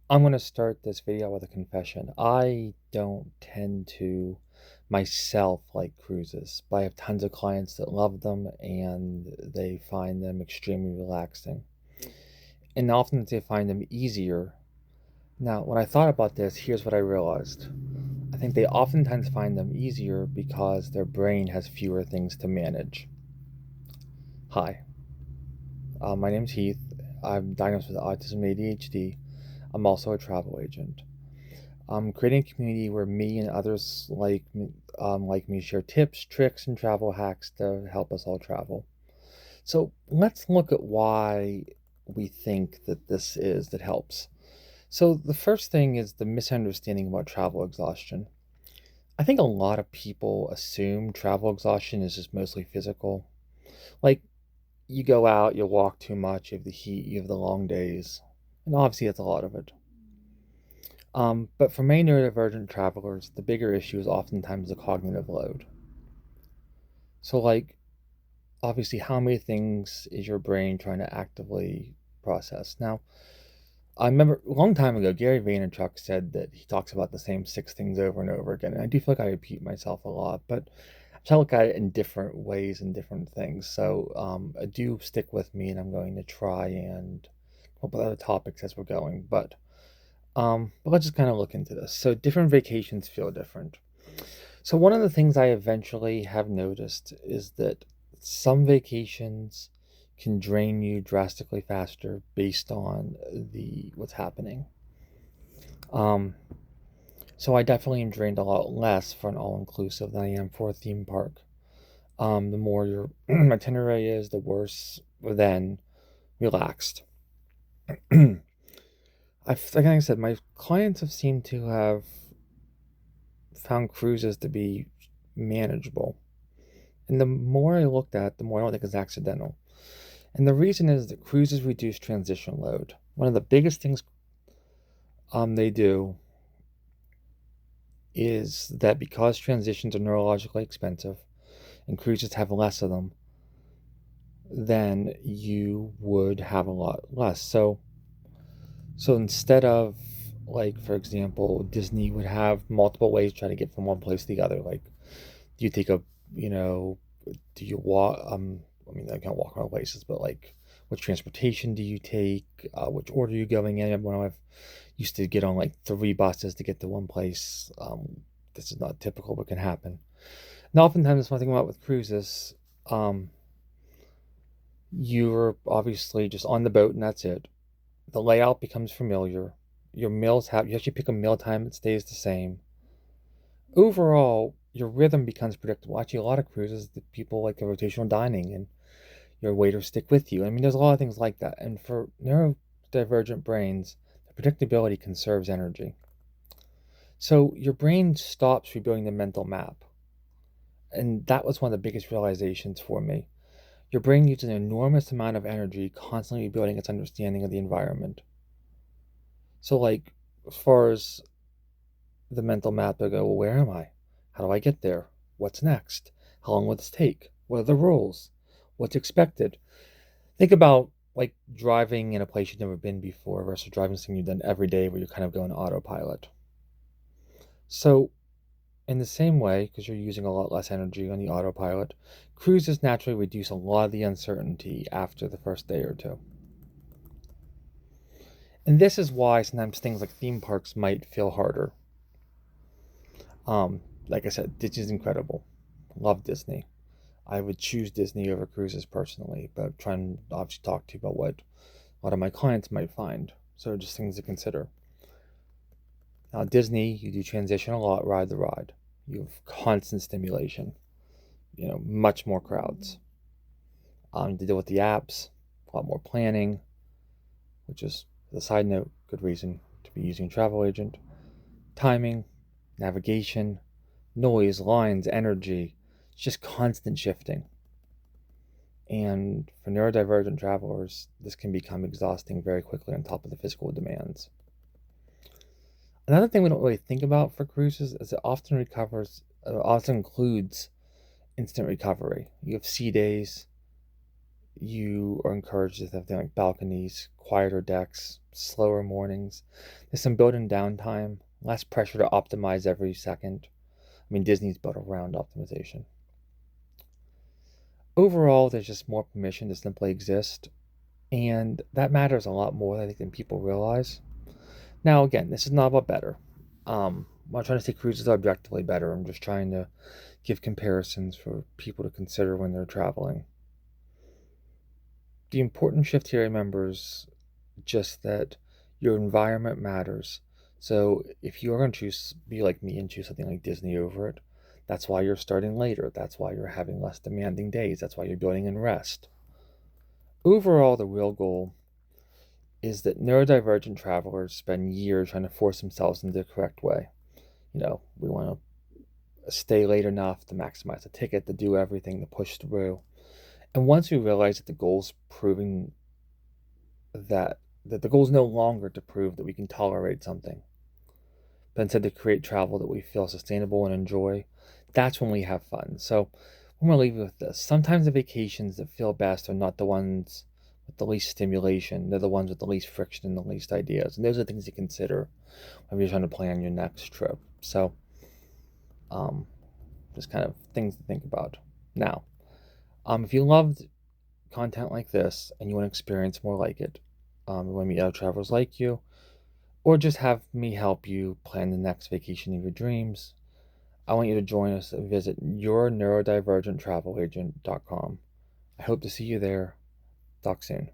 I'm going to start this video with a confession. I don't tend to myself like cruises, but I have tons of clients that love them and they find them extremely relaxing. And often they find them easier. Now, when I thought about this, here's what I realized. I think they oftentimes find them easier because their brain has fewer things to manage. Hi, my name's Heath. I'm diagnosed with autism and ADHD. I'm also a travel agent. Creating a community where me and others like me share tips, tricks, and travel hacks to help us all travel. So let's look at why we think that this is that helps. So the first thing is the misunderstanding about travel exhaustion. I think a lot of people assume travel exhaustion is just mostly physical. Like you go out, you walk too much, you have the heat, you have the long days, and obviously that's a lot of it. But for many neurodivergent travelers, the bigger issue is oftentimes the cognitive load. So, like, obviously, how many things is your brain trying to actively process? Now, I remember a long time ago, Gary Vaynerchuk said that he talks about the same six things over and over again. And I do feel like I repeat myself a lot, but I try to look at it in different ways and different things. So, do stick with me, and I'm going to try and come up with other topics as we're going. But let's just kind of look into this. So different vacations feel different. So one of the things I eventually have noticed is that some vacations can drain you drastically faster based on the what's happening. Um, so I definitely am drained a lot less for an all-inclusive than I am for a theme park. The more your itinerary is, the worse than relaxed. Like I said, my clients have seemed to have found cruises to be manageable. And the more I looked at it, the more I don't think it's accidental. And the reason is that cruises reduce transition load. One of the biggest things they do is that because transitions are neurologically expensive and cruises have less of them, then you would have a lot less. So instead of, like, for example, Disney would have multiple ways to try to get from one place to the other. Like, do you take a, you know, do you walk? I mean, I can't walk around places, but like, what transportation do you take? Which order are you going in? When I used to get on like three buses to get to one place, this is not typical, but can happen. Now, oftentimes, one thing about with cruises, um, you're obviously just on the boat and that's it. The layout becomes familiar. Your meals have you actually pick a meal time that stays the same. Overall, your rhythm becomes predictable. Actually, a lot of cruises, the people like the rotational dining and your waiters stick with you. I mean, there's a lot of things like that. And for neurodivergent brains, the predictability conserves energy. So your brain stops rebuilding the mental map. And that was one of the biggest realizations for me. Your brain uses an enormous amount of energy constantly rebuilding its understanding of the environment. So, like, as far as the mental map, I go, well, where am I? How do I get there? What's next? How long will this take? What are the rules? What's expected? Think about like driving in a place you've never been before versus driving something you've done every day where you're kind of going autopilot. So, in the same way, because you're using a lot less energy on the autopilot, cruises naturally reduce a lot of the uncertainty after the first day or two. And this is why sometimes things like theme parks might feel harder. Like I said, Disney's incredible. Love Disney. I would choose Disney over cruises personally, but try and obviously talk to you about what a lot of my clients might find. So just things to consider. Now, Disney, you do transition a lot, ride the ride. You have constant stimulation, much more crowds. To deal with the apps, a lot more planning, which is, as a side note, good reason to be using a travel agent. Timing, navigation, noise, lines, energy. It's just constant shifting. And for neurodivergent travelers, this can become exhausting very quickly on top of the physical demands. Another thing we don't really think about for cruises is it often includes instant recovery. You have sea days. You are encouraged to have things like balconies, quieter decks, slower mornings. There's some built-in downtime, less pressure to optimize every second. I mean, Disney's built around optimization. Overall, there's just more permission to simply exist, and that matters a lot more, I think, than people realize. Now, again, this is not about better. I'm not trying to say cruises are objectively better. I'm just trying to give comparisons for people to consider when they're traveling. The important shift here, remember, is just that your environment matters. So if you're going to choose, be like me and choose something like Disney over it, that's why you're starting later. That's why you're having less demanding days. That's why you're building in rest. Overall, the real goal is that neurodivergent travelers spend years trying to force themselves into the correct way. We want to stay late enough to maximize the ticket, to do everything, to push through. And once we realize that the goal's proving that the goal is no longer to prove that we can tolerate something, but instead to create travel that we feel sustainable and enjoy, that's when we have fun. So I'm going to leave you with this. Sometimes the vacations that feel best are not the ones with the least stimulation. They're the ones with the least friction and the least ideas. And those are things to consider when you're trying to plan your next trip. So just kind of things to think about. Now, if you loved content like this and you want to experience more like it, you want to meet other travelers like you, or just have me help you plan the next vacation of your dreams, I want you to join us and visit yourneurodivergenttravelagentt.com. I hope to see you there. Talk soon.